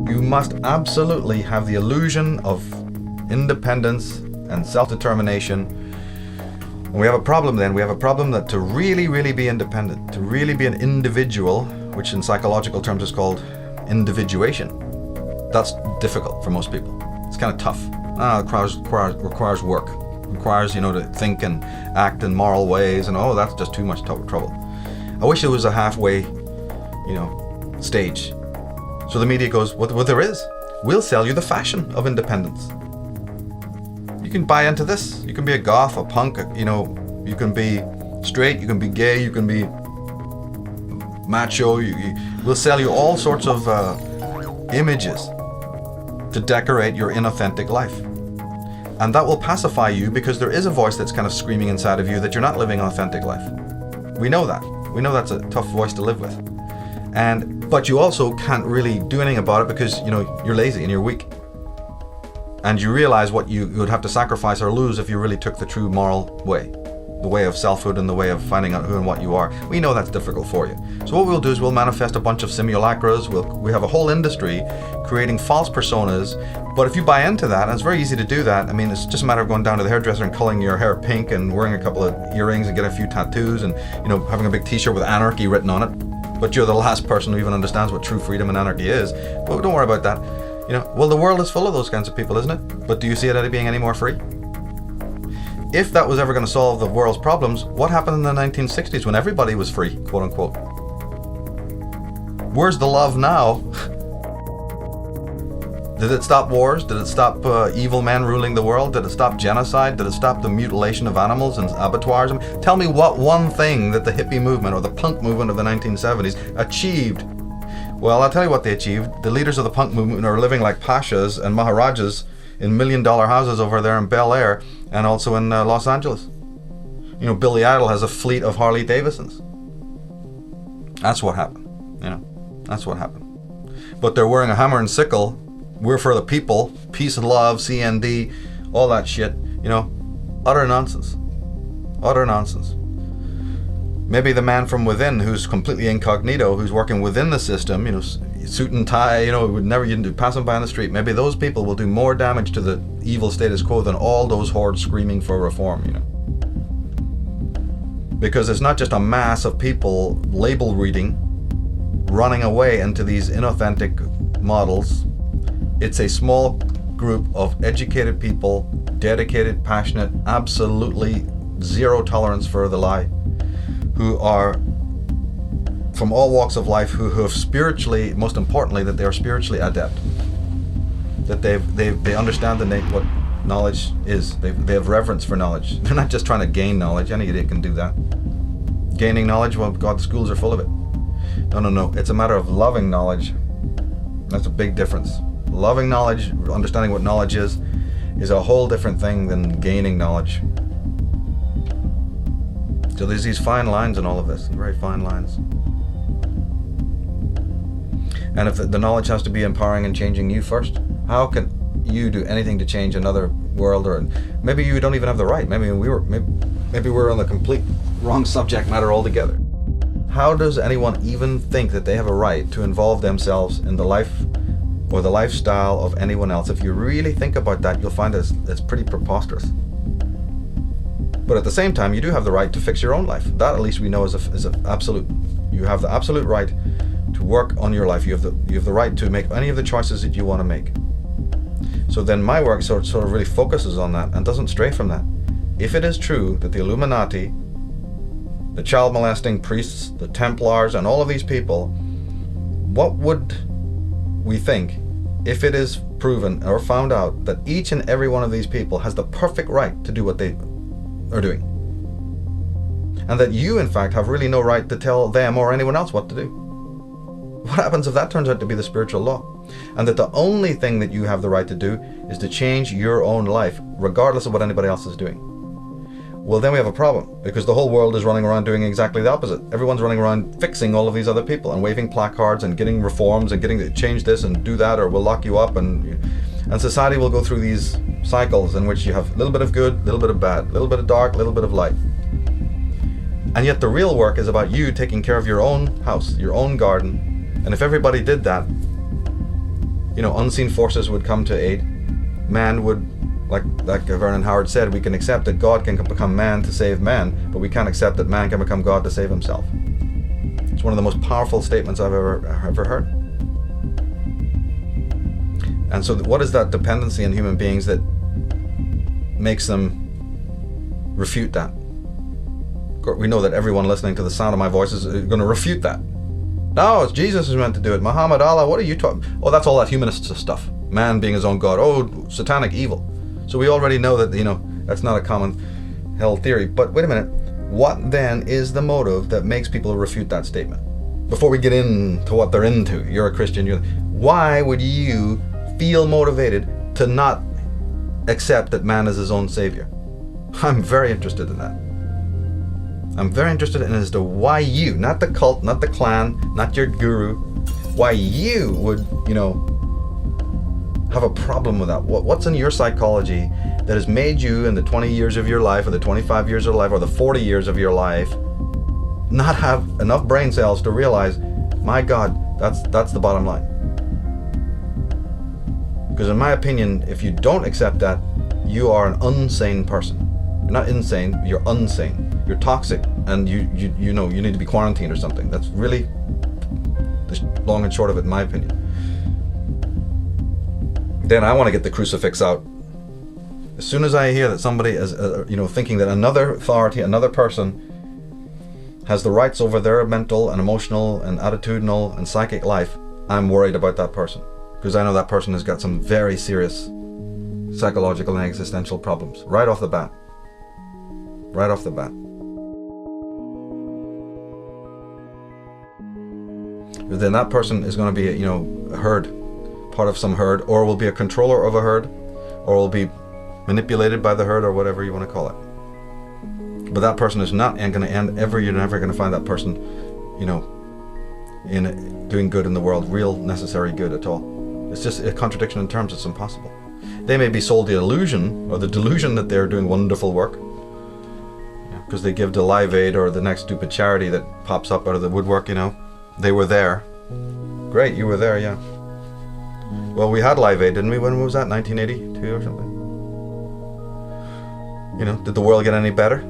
You must absolutely have the illusion of independence and self-determination. And we have a problem then. We have a problem that to really, really be independent, to really be an individual, which in psychological terms is called individuation, that's difficult for most people. It's kind of tough. It requires work. It requires, to think and act in moral ways, and that's just too much trouble. I wish there was a halfway, stage. So the media goes, well, there is. We'll sell you the fashion of independence. You can buy into this. You can be a goth, a punk, you can be straight, you can be gay, you can be macho. We'll sell you all sorts of images to decorate your inauthentic life. And that will pacify you because there is a voice that's kind of screaming inside of you that you're not living an authentic life. We know that. We know that's a tough voice to live with. But you also can't really do anything about it because, you're lazy and you're weak. And you realize what you would have to sacrifice or lose if you really took the true moral way. The way of selfhood and the way of finding out who and what you are. We know that's difficult for you. So what we'll do is we'll manifest a bunch of simulacras. We have a whole industry creating false personas. But if you buy into that, and it's very easy to do that. I mean, it's just a matter of going down to the hairdresser and coloring your hair pink and wearing a couple of earrings and get a few tattoos and, having a big t-shirt with anarchy written on it. But you're the last person who even understands what true freedom and anarchy is. But don't worry about that. Well, the world is full of those kinds of people, isn't it? But do you see it as being any more free? If that was ever going to solve the world's problems, what happened in the 1960s when everybody was free, quote unquote? Where's the love now? Did it stop wars? Did it stop evil men ruling the world? Did it stop genocide? Did it stop the mutilation of animals and abattoirs? Tell me what one thing that the hippie movement or the punk movement of the 1970s achieved. Well, I'll tell you what they achieved. The leaders of the punk movement are living like pashas and maharajas in $1 million houses over there in Bel Air and also in Los Angeles. Billy Idol has a fleet of Harley Davidsons. That's what happened. That's what happened. But they're wearing a hammer and sickle. We're for the people. Peace and love, CND, all that shit. Utter nonsense. Utter nonsense. Maybe the man from within who's completely incognito, who's working within the system, suit and tie, would never you'd pass them by on the street. Maybe those people will do more damage to the evil status quo than all those hordes screaming for reform, Because it's not just a mass of people label reading, running away into these inauthentic models. It's a small group of educated people, dedicated, passionate, absolutely zero tolerance for the lie, who are from all walks of life, who have spiritually, most importantly, that they are spiritually adept, that they understand what knowledge is. They have reverence for knowledge. They're not just trying to gain knowledge. Any idiot can do that. Gaining knowledge, well, God, the schools are full of it. No. It's a matter of loving knowledge. That's a big difference. Loving knowledge, understanding what knowledge is a whole different thing than gaining knowledge. So there's these fine lines in all of this, very fine lines. And if the knowledge has to be empowering and changing you first, how can you do anything to change another world? Or maybe you don't even have the right. Maybe we're on the complete wrong subject matter altogether. How does anyone even think that they have a right to involve themselves in the life or the lifestyle of anyone else? If you really think about that, you'll find it's pretty preposterous. But at the same time, you do have the right to fix your own life. That at least we know is an absolute. You have the absolute right to work on your life. You have the right to make any of the choices that you want to make. So then my work sort of really focuses on that and doesn't stray from that. If it is true that the Illuminati, the child molesting priests, the Templars, and all of these people, what would we think if it is proven or found out that each and every one of these people has the perfect right to do what they are doing? And that you, in fact, have really no right to tell them or anyone else what to do. What happens if that turns out to be the spiritual law? And that the only thing that you have the right to do is to change your own life, regardless of what anybody else is doing. Well, then we have a problem, because the whole world is running around doing exactly the opposite. Everyone's running around fixing all of these other people and waving placards and getting reforms and getting to change this and do that, or we'll lock you up. And society will go through these cycles in which you have a little bit of good, a little bit of bad, a little bit of dark, a little bit of light. And yet the real work is about you taking care of your own house, your own garden. And if everybody did that, unseen forces would come to aid. Man would, like Vernon Howard said, we can accept that God can become man to save man, but we can't accept that man can become God to save himself. It's one of the most powerful statements I've ever heard. And so what is that dependency in human beings that makes them refute that? We know that everyone listening to the sound of my voice is going to refute that. No, it's Jesus who's meant to do it. Muhammad, Allah, what are you talking? Oh, that's all that humanist stuff. Man being his own God. Oh, satanic evil. So we already know that, that's not a common held theory. But wait a minute. What then is the motive that makes people refute that statement? Before we get into what they're into, you're a Christian. Why would you feel motivated to not accept that man is his own savior? I'm very interested in that. I'm very interested in as to why you, not the cult, not the clan, not your guru, why you would, have a problem with that. What's in your psychology that has made you in the 20 years of your life, or the 25 years of life, or the 40 years of your life, not have enough brain cells to realize, my God, that's the bottom line. Because in my opinion, if you don't accept that, you are an unsane person. You're not insane, you're unsane. You're toxic, and you need to be quarantined or something. That's really the long and short of it, in my opinion. Then I want to get the crucifix out. As soon as I hear that somebody is, thinking that another authority, another person, has the rights over their mental and emotional and attitudinal and psychic life, I'm worried about that person, because I know that person has got some very serious psychological and existential problems right off the bat. Right off the bat. Then that person is going to be, a herd, part of some herd, or will be a controller of a herd, or will be manipulated by the herd, or whatever you want to call it. But that person is not going to end ever. You're never going to find that person, in doing good in the world, real necessary good at all. It's just a contradiction in terms. It's impossible. They may be sold the illusion or the delusion that they're doing wonderful work, because they give to Live Aid or the next stupid charity that pops up out of the woodwork. They were there. Great, you were there, yeah. Well, we had Live Aid, didn't we? When was that? 1982 or something? Did the world get any better?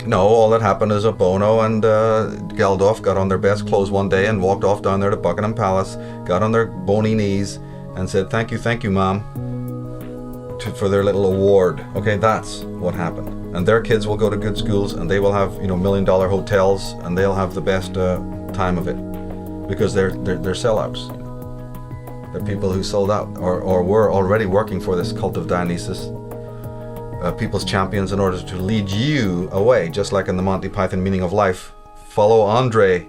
No, all that happened is Bono and Geldof got on their best clothes one day and walked off down there to Buckingham Palace, got on their bony knees and said, thank you, Mom, for their little award. Okay, that's what happened. And their kids will go to good schools, and they will have, $1 million hotels, and they'll have the best time of it, because they're sellouts. They're people who sold out or were already working for this cult of Dionysus, people's champions, in order to lead you away, just like in the Monty Python Meaning of Life. Follow Andre,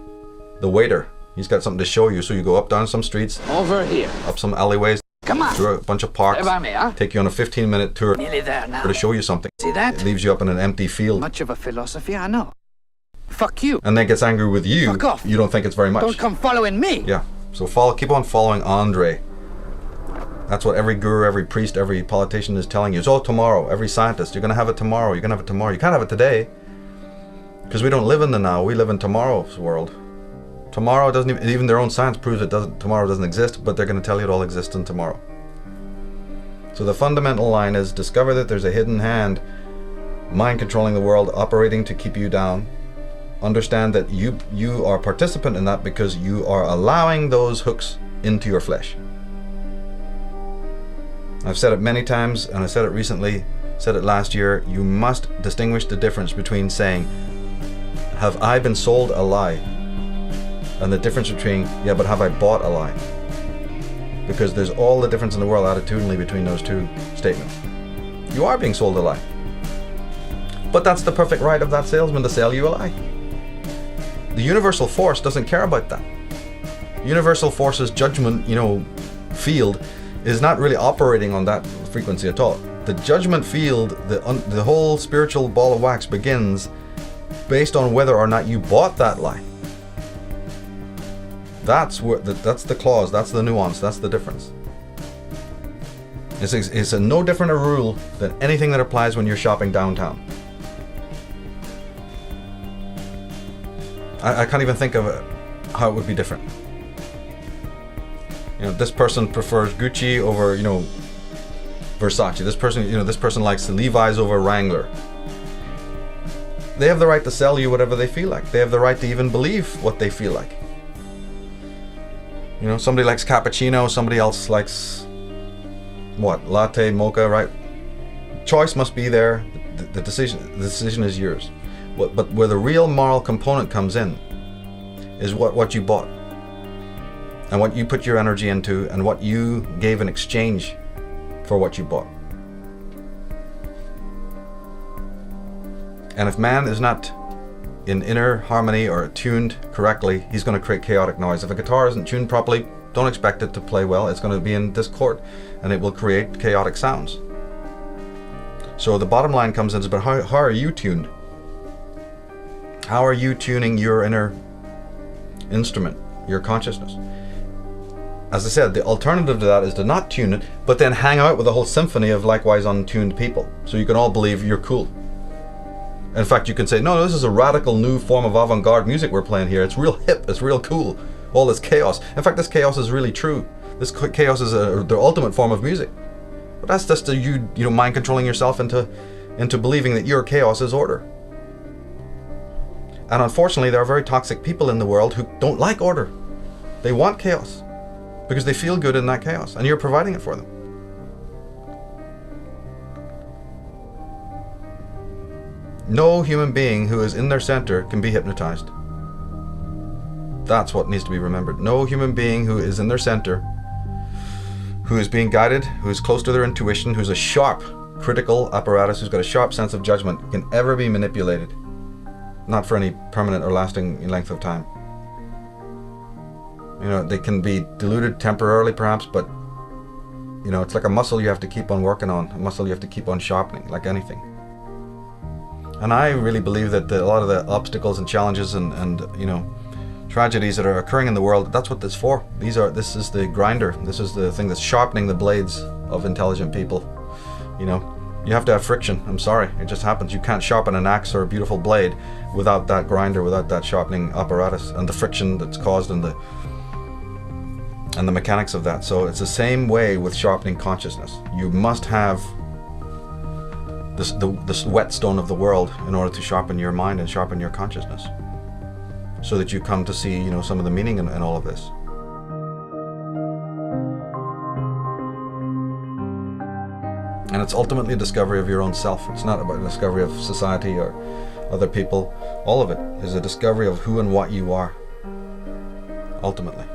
the waiter. He's got something to show you, so you go up down some streets, over here, up some alleyways, come on, through a bunch of parks, take you on a 15-minute tour nearly there now, to show you something. See that? It leaves you up in an empty field. Much of a philosophy, I know. Fuck you. And then gets angry with you. Fuck off. You don't think it's very much. Don't come following me. Yeah. So keep on following Andre. That's what every guru, every priest, every politician is telling you. It's all tomorrow. Every scientist, you're going to have it tomorrow. You're going to have it tomorrow. You can't have it today, because we don't live in the now. We live in tomorrow's world. Tomorrow doesn't even their own science proves tomorrow doesn't exist, but they're going to tell you it all exists in tomorrow. So the fundamental line is, discover that there's a hidden hand, mind controlling the world, operating to keep you down. Understand that you are a participant in that, because you are allowing those hooks into your flesh. I've said it many times, and I said it recently, said it last year. You must distinguish the difference between saying, have I been sold a lie? And the difference between, yeah, but have I bought a lie? Because there's all the difference in the world attitudinally between those two statements. You are being sold a lie. But that's the perfect right of that salesman to sell you a lie. The universal force doesn't care about that. Universal force's judgment, field is not really operating on that frequency at all. The judgment field, the whole spiritual ball of wax begins based on whether or not you bought that lie. That's the clause, that's the nuance, that's the difference. It's a no different a rule than anything that applies when you're shopping downtown. I can't even think of how it would be different. This person prefers Gucci over, Versace. This person likes the Levi's over Wrangler. They have the right to sell you whatever they feel like. They have the right to even believe what they feel like. Somebody likes cappuccino, somebody else likes latte, mocha, right? Choice must be there. The decision is yours. But where the real moral component comes in is what you bought and what you put your energy into and what you gave in exchange for what you bought. And if man is not in inner harmony or tuned correctly, he's going to create chaotic noise. If a guitar isn't tuned properly, don't expect it to play well. It's going to be in discord and it will create chaotic sounds. So the bottom line comes in, but how are you tuned? How are you tuning your inner instrument, your consciousness? As I said, the alternative to that is to not tune it, but then hang out with a whole symphony of likewise untuned people. So you can all believe you're cool. In fact, you can say, no, this is a radical new form of avant-garde music we're playing here. It's real hip, it's real cool. All this chaos. In fact, this chaos is really true. This chaos is the ultimate form of music. But that's just you mind controlling yourself into believing that your chaos is order. And unfortunately, there are very toxic people in the world who don't like order. They want chaos because they feel good in that chaos, and you're providing it for them. No human being who is in their center can be hypnotized. That's what needs to be remembered. No human being who is in their center, who is being guided, who is close to their intuition, who's a sharp critical apparatus, who's got a sharp sense of judgment, can ever be manipulated. Not for any permanent or lasting length of time. They can be diluted temporarily perhaps, but it's like a muscle you have to keep on working on, a muscle you have to keep on sharpening, like anything. And I really believe that a lot of the obstacles and challenges and tragedies that are occurring in the world, that's what this is for. This is the grinder. This is the thing that's sharpening the blades of intelligent people. You have to have friction. I'm sorry, it just happens. You can't sharpen an axe or a beautiful blade without that grinder, without that sharpening apparatus and the friction that's caused and the mechanics of that. So it's the same way with sharpening consciousness. You must have this whetstone of the world in order to sharpen your mind and sharpen your consciousness, so that you come to see some of the meaning in all of this. And it's ultimately a discovery of your own self. It's not about a discovery of society or other people. All of it is a discovery of who and what you are, ultimately.